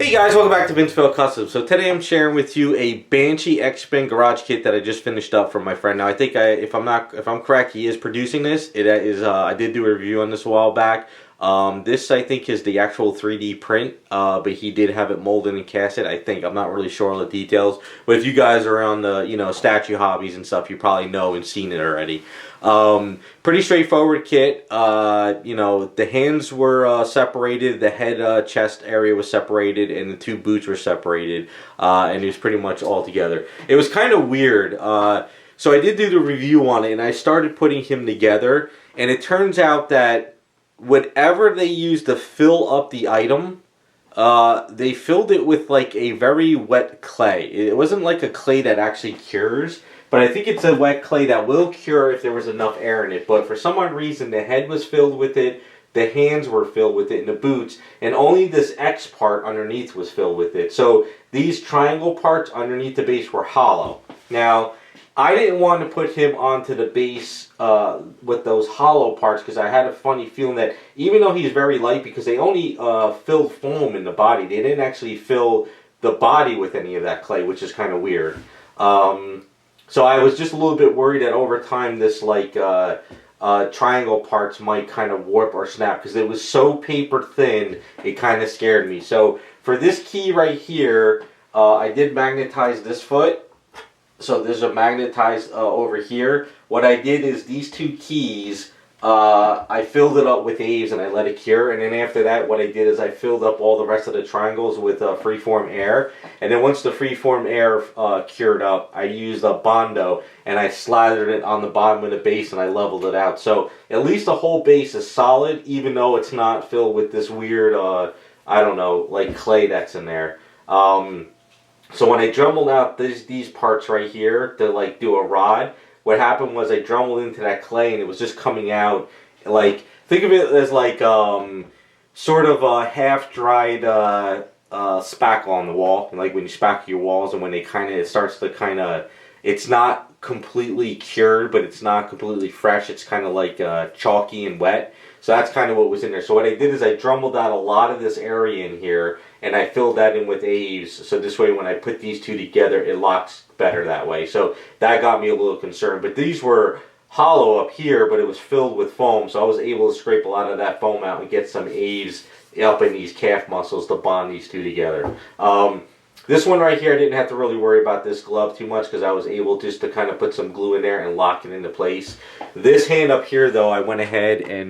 Hey guys, welcome back to Vinceville Custom. So today I'm sharing with you a Banshee X-men Garage kit that I just finished up from my friend. Now I think if I'm correct, he is producing this. It is I did do a review on this a while back. This I think is the actual 3D print, but he did have it molded and cast it. I think I'm not really sure all the details, but if you guys are on the statue hobbies and stuff, you probably know and seen it already. Pretty straightforward kit. The hands were separated, the head chest area was separated, and the two boots were separated, and it was pretty much all together. It was kind of weird. So I did do the review on it, and I started putting him together, and it turns out that whatever they used to fill up the item, they filled it with like a very wet clay. It wasn't like a clay that actually cures, but I think it's a wet clay that will cure if there was enough air in it. But for some odd reason, the head was filled with it, the hands were filled with it, and the boots, and only this X part underneath was filled with it. So these triangle parts underneath the base were hollow. Now, I didn't want to put him onto the base with those hollow parts because I had a funny feeling that even though he's very light, because they only filled foam in the body, they didn't actually fill the body with any of that clay, which is kind of weird. So I was just a little bit worried that over time this triangle parts might kind of warp or snap because it was so paper thin, it kind of scared me. So for this key right here, I did magnetize this foot. So there's a magnetized over here. What I did is these two keys, I filled it up with Aves and I let it cure. And then after that, what I did is I filled up all the rest of the triangles with freeform air. And then once the freeform air cured up, I used a Bondo and I slathered it on the bottom of the base and I leveled it out. So at least the whole base is solid, even though it's not filled with this weird, I don't know, like clay that's in there. So when I drumbled out these parts right here to like do a rod, what happened was I drumbled into that clay and it was just coming out like, think of it as like sort of a half-dried spackle on the wall, like when you spackle your walls, and when it starts to it's not completely cured, but it's not completely fresh. It's kind of like chalky and wet. So that's kind of what was in there. So what I did is I drumbled out a lot of this area in here, and I filled that in with Aves. So this way when I put these two together, it locks better that way. So that got me a little concerned. But these were hollow up here, but it was filled with foam. So I was able to scrape a lot of that foam out and get some Aves up in these calf muscles to bond these two together. This one right here, I didn't have to really worry about this glove too much because I was able just to kind of put some glue in there and lock it into place. This hand up here, though, I went ahead and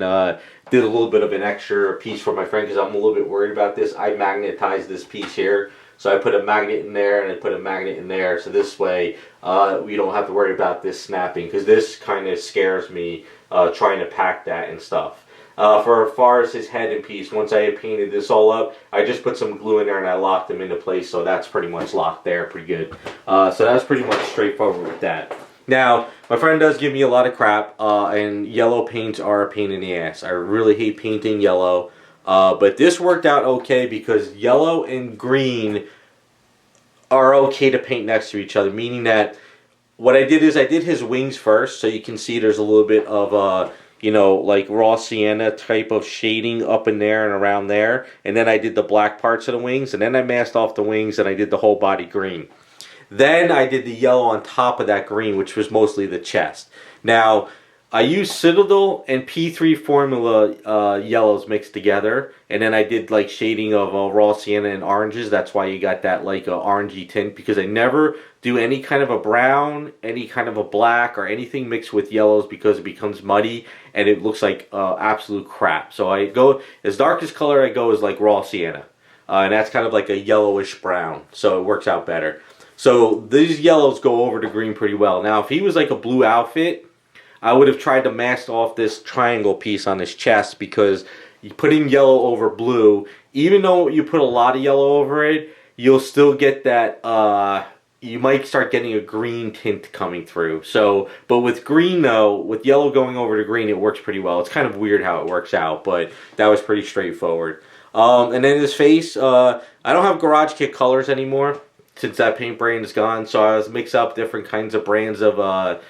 did a little bit of an extra piece for my friend because I'm a little bit worried about this. I magnetized this piece here. So I put a magnet in there and I put a magnet in there. So this way we don't have to worry about this snapping because this kind of scares me trying to pack that and stuff. For as far as his head and piece, once I had painted this all up, I just put some glue in there and I locked them into place, so that's pretty much locked there pretty good. So that's pretty much straightforward with that. Now, my friend does give me a lot of crap, and yellow paints are a pain in the ass. I really hate painting yellow, but this worked out okay because yellow and green are okay to paint next to each other, meaning that what I did is I did his wings first, so you can see there's a little bit of like raw sienna type of shading up in there and around there. And then I did the black parts of the wings. And then I masked off the wings and I did the whole body green. Then I did the yellow on top of that green, which was mostly the chest. Now, I used Citadel and P3 formula yellows mixed together. And then I did like shading of raw sienna and oranges. That's why you got that like orangey tint. Because I never do any kind of a brown, any kind of a black, or anything mixed with yellows because it becomes muddy and it looks like absolute crap. So I go, as darkest color I go is like raw sienna. And that's kind of like a yellowish brown. So it works out better. So these yellows go over the green pretty well. Now if he was like a blue outfit, I would have tried to mask off this triangle piece on his chest because putting yellow over blue, even though you put a lot of yellow over it, you'll still get that, you might start getting a green tint coming through. So, but with green though, with yellow going over to green, it works pretty well. It's kind of weird how it works out, but that was pretty straightforward. And then his face, I don't have Garage Kit colors anymore since that paint brand is gone. So I was mix up different kinds of brands of,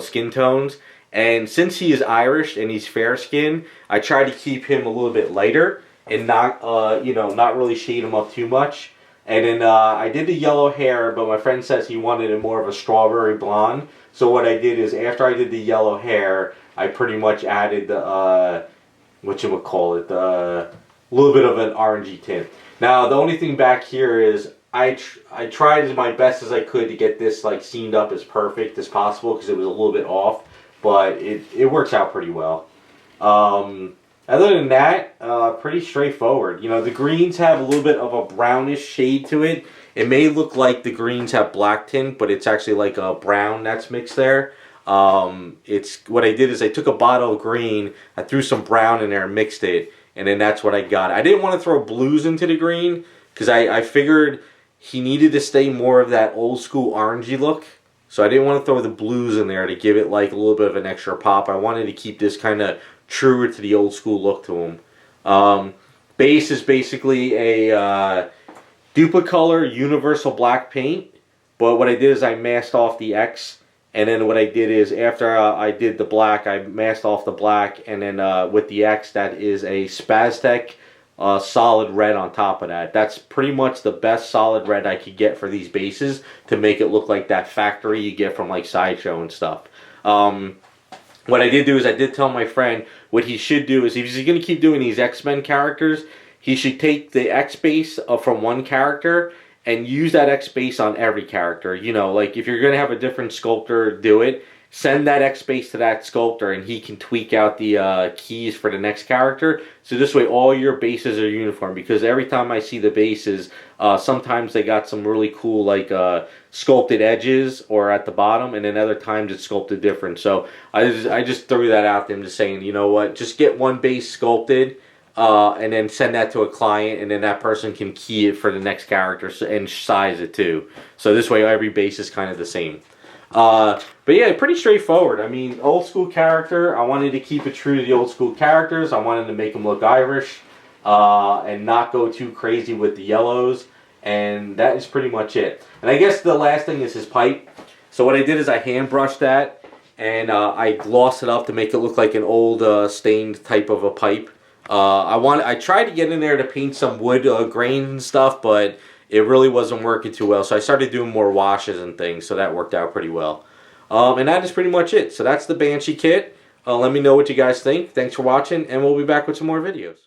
skin tones. And since he is Irish and he's fair skinned, I try to keep him a little bit lighter. and not not really shade him up too much. And then I did the yellow hair, but my friend says he wanted it more of a strawberry blonde. So what I did is after I did the yellow hair, I pretty much added the whatchamacallit, a little bit of an orangey tint. Now the only thing back here is I tried as my best as I could to get this like seamed up as perfect as possible because it was a little bit off, but it works out pretty well. Other than that, pretty straightforward. You know, the greens have a little bit of a brownish shade to it. It may look like the greens have black tint, but it's actually like a brown that's mixed there. It's what I did is I took a bottle of green, I threw some brown in there and mixed it, and then that's what I got. I didn't want to throw blues into the green because I figured he needed to stay more of that old school orangey look. So I didn't want to throw the blues in there to give it like a little bit of an extra pop. I wanted to keep this kind of truer to the old school look to him. Base is basically a Duplicolor Universal Black paint, but what I did is I masked off the X, and then what I did is after I did the black, I masked off the black, and then with the X, that is a Spaztec solid red on top of that. That's pretty much the best solid red I could get for these bases to make it look like that factory you get from like Sideshow and stuff. What I did do is I did tell my friend what he should do is if he's going to keep doing these X-Men characters, he should take the X base from one character and use that X base on every character. You know, like if you're going to have a different sculptor do it, send that X base to that sculptor and he can tweak out the keys for the next character. So this way all your bases are uniform, because every time I see the bases, sometimes they got some really cool like sculpted edges or at the bottom, and then other times it's sculpted different. So I just threw that out there, just saying, you know what, just get one base sculpted and then send that to a client, and then that person can key it for the next character and size it too. So this way every base is kind of the same. But yeah, pretty straightforward. I mean, old school character. I wanted to keep it true to the old school characters. I wanted to make them look Irish and not go too crazy with the yellows. And that is pretty much it. And I guess the last thing is his pipe. So what I did is I hand brushed that and I glossed it up to make it look like an old stained type of a pipe. I tried to get in there to paint some wood grains and stuff, but it really wasn't working too well. So I started doing more washes and things, so that worked out pretty well. And that is pretty much it. So that's the Banshee kit. Let me know what you guys think. Thanks for watching, and we'll be back with some more videos.